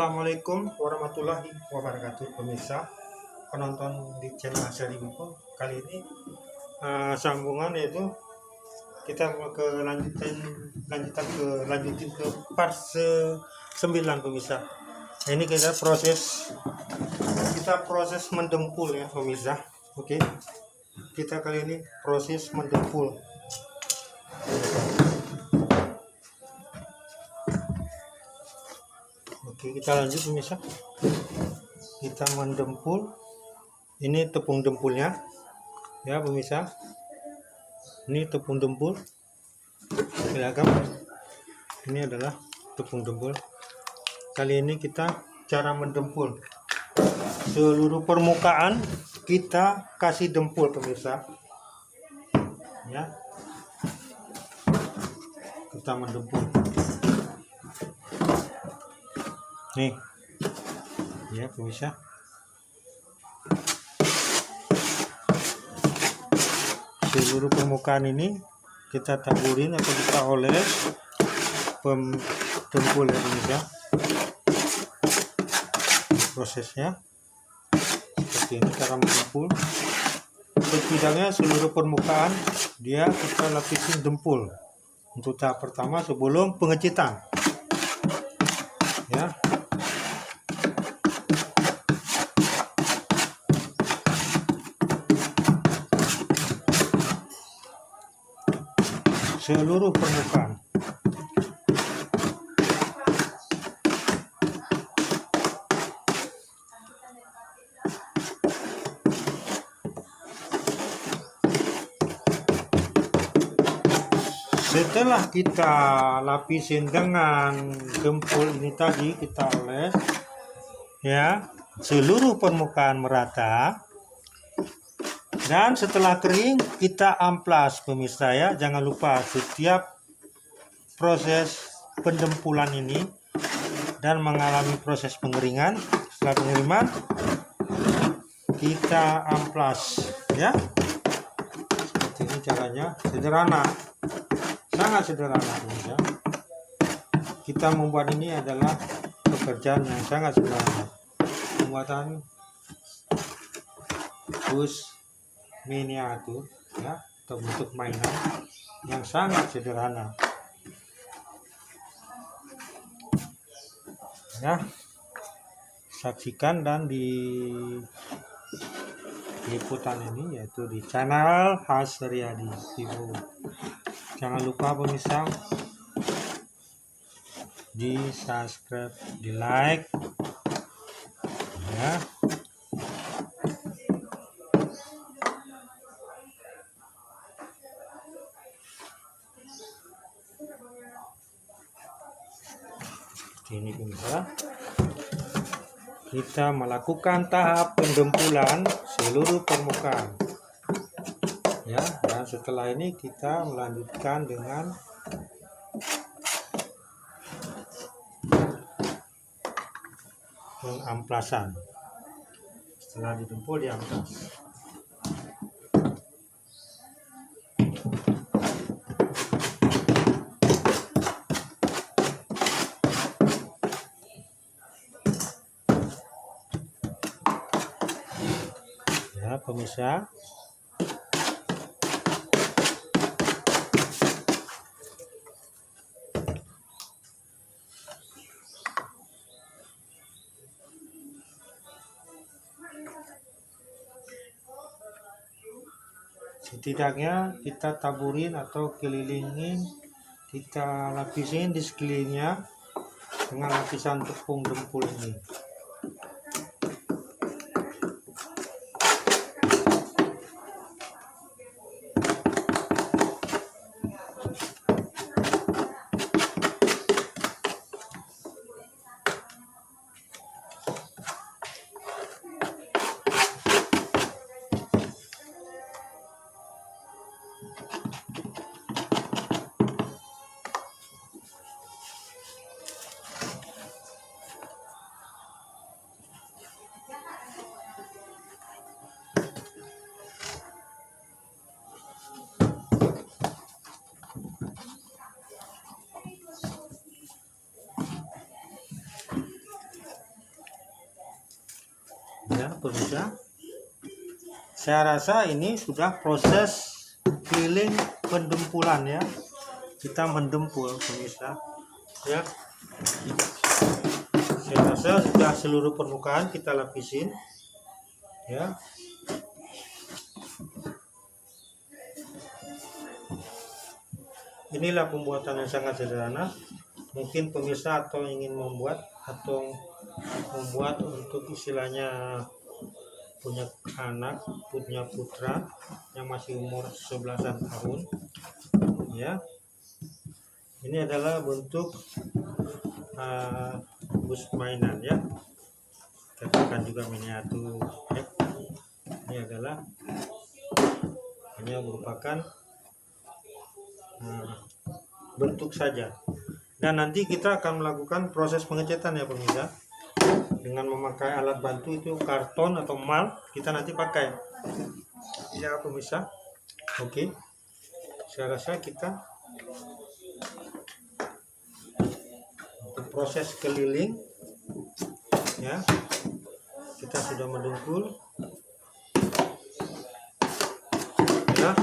Assalamualaikum warahmatullahi wabarakatuh, pemirsa penonton di channel Asyari Info. Kali ini sambungan, yaitu kita mau lanjutin ke part 9, pemirsa. Ini kita proses mendempul ya, pemirsa. Oke, kita kali ini proses mendempul. Oke, kita lanjut, pemirsa. Kita mendempul. Ini tepung dempulnya ya, pemirsa. Ini tepung dempul. Silakan. Ini adalah tepung dempul. Kali ini kita cara mendempul. Seluruh permukaan kita kasih dempul, pemirsa. Ya. Kita mendempul. Nih. Ya, pemirsa. Seluruh permukaan ini kita taburin atau kita oles dempul ya, pemirsa. Prosesnya seperti ini cara mendempul. Setidaknya seluruh permukaan dia kita lapisin dempul untuk tahap pertama sebelum pengecitan ya. Seluruh permukaan. Setelah kita lapisin dengan dempul ini tadi, kita oles ya seluruh permukaan merata. Dan setelah kering kita amplas, pemirsa ya. Jangan lupa setiap proses pendempulan ini dan mengalami proses pengeringan. Setelah pengiriman kita amplas ya. Seperti ini caranya, sederhana, sangat sederhana, pemirsa. Kita membuat ini adalah pekerjaan yang sangat sederhana. Pembuatan bus miniatur ya, atau bentuk mainan yang sangat sederhana ya. Saksikan dan di liputan ini, yaitu di channel Hasriyadi TV. Jangan lupa, pemirsa, di subscribe, di like ya. Ini, pemirsa, kita melakukan tahap pendempulan seluruh permukaan ya. Dan setelah ini kita melanjutkan dengan pengamplasan. Setelah didempul, diamplas. Ya, pemirsa, setidaknya kita taburin atau kelilingin, kita lapisin di sekelilingnya dengan lapisan tepung dempul ini. Ya pemirsa, saya rasa ini sudah proses keliling pendempulan ya. Kita mendempul pemirsa ya. Saya rasa sudah seluruh permukaan kita lapisin ya. Inilah pembuatan yang sangat sederhana. Mungkin pemirsa atau ingin membuat untuk istilahnya punya anak, punya putra yang masih umur 11-an tahun ya. Ini adalah bentuk bus mainan ya, katakan juga miniatur ya. Ini adalah hanya merupakan bentuk saja, dan nanti kita akan melakukan proses pengecatan ya pemirsa, dengan memakai alat bantu itu karton atau mal, kita nanti pakai ya pemirsa. Oke, saya rasa kita untuk proses keliling ya, kita sudah mendengkul ya.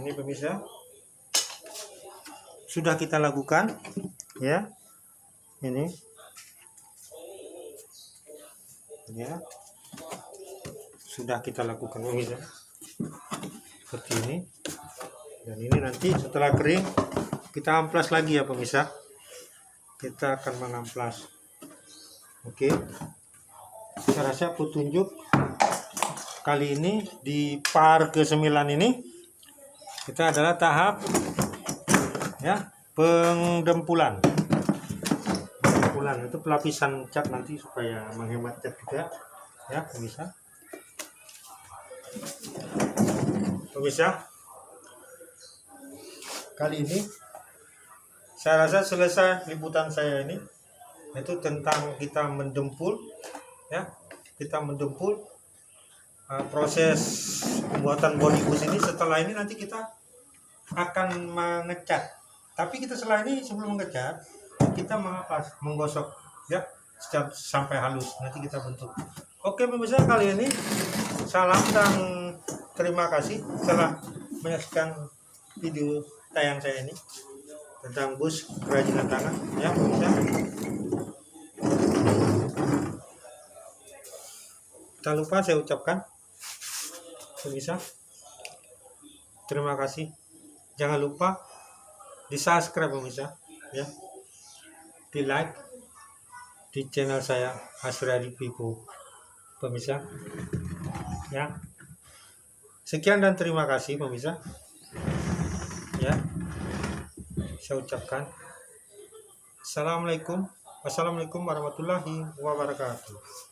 Ini pemirsa sudah kita lakukan ya, ini ya sudah kita lakukan pemirsa seperti ini, dan ini nanti setelah kering kita amplas lagi ya pemirsa, kita akan mengamplas. Oke, saya rasa petunjuk kali ini di par ke-9 ini kita adalah tahap ya pendempulan itu pelapisan cat nanti supaya menghemat cat juga ya pemirsa. Kali ini saya rasa selesai liputan saya ini, yaitu tentang kita mendempul ya, proses pembuatan body bus ini. Setelah ini nanti kita akan mengecat. Tapi kita setelah ini sebelum mengecat kita menggosok ya sampai halus, nanti kita bentuk. Oke pemirsa, kali ini salam dan terima kasih telah menyaksikan video tayang saya ini tentang bus kerajinan tangan ya pemirsa. Tak lupa saya ucapkan pemirsa, terima kasih. Jangan lupa di subscribe pemirsa ya, di like di channel saya Asradi Pipo pemirsa ya. Sekian dan terima kasih pemirsa ya. Saya ucapkan Assalamualaikum warahmatullahi wabarakatuh.